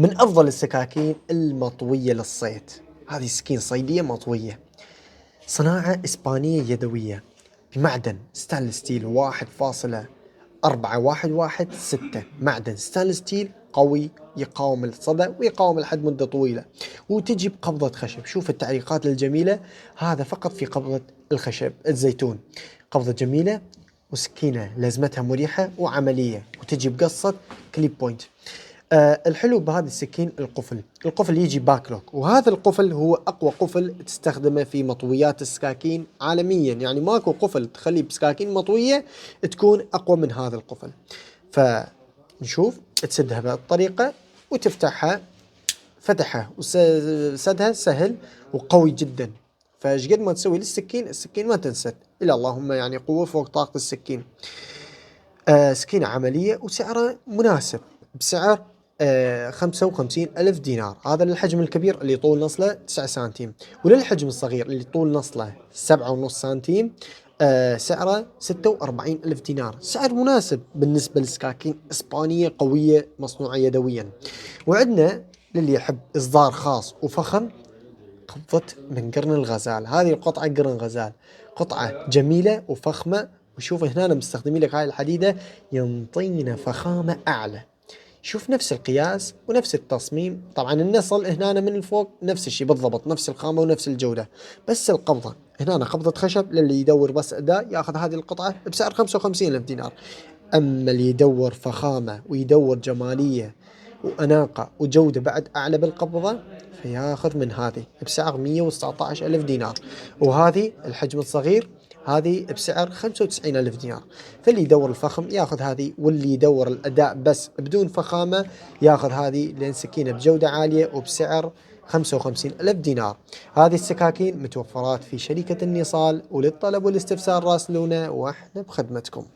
من أفضل السكاكين المطوية للصيد. هذه سكين صيدية مطوية، صناعة إسبانية يدوية، بمعدن ستانلس ستيل 1.4116، معدن ستانلس ستيل قوي، يقاوم الصدى ويقاوم الحد مدة طويلة، وتجي بقبضة خشب. شوف التعليقات الجميلة، هذا فقط في قبضة الخشب الزيتون. قبضة جميلة، وسكينة لازمتها مريحة وعملية، وتجي بقصة كليب بوينت. الحلو بهذا السكين القفل يجي باكلوك، وهذا القفل هو أقوى قفل تستخدمه في مطويات السكاكين عالميا. يعني ماكو قفل تخليه بسكاكين مطوية تكون أقوى من هذا القفل. فنشوف تسدها بهالطريقة وتفتحها، فتحها وسدها سهل وقوي جدا. فايش قد ما تسوي للسكين، السكين ما تنسد إلا اللهم يعني قوة فوق طاقة السكين. سكينة عملية وسعرها مناسب، بسعر 55,000 دينار. هذا للحجم الكبير اللي طول نصله 9 سنتيم، وللحجم الصغير اللي طول نصله 7.5 سنتيم سعره 46,000 دينار. سعر مناسب بالنسبة للسكاكين إسبانية قوية مصنوعة يدويا. وعندنا للي يحب إصدار خاص وفخم، قبضة من قرن الغزال. هذه القطعة قرن غزال، قطعة جميلة وفخمة. وشوف هنا مستخدمين لك هاي الحديدة ينطينا فخامة أعلى. شوف نفس القياس ونفس التصميم، طبعا النصل هنا من الفوق نفس الشيء بالضبط، نفس الخامة ونفس الجودة، بس القبضة هنا قبضة خشب. للي يدور بس أداء ياخذ هذه القطعة بسعر 55,000 دينار. أما اللي يدور فخامة ويدور جمالية وأناقة وجودة بعد أعلى بالقبضة، فياخذ من هذه بسعر 119,000 دينار. وهذه الحجم الصغير هذه بسعر 95,000 دينار. فاللي يدور الفخم ياخذ هذه، واللي يدور الأداء بس بدون فخامة ياخذ هذه، لأن سكينة بجودة عالية وبسعر 55,000 دينار. هذه السكاكين متوفرات في شركة النصال، وللطلب والاستفسار راسلونا واحنا بخدمتكم.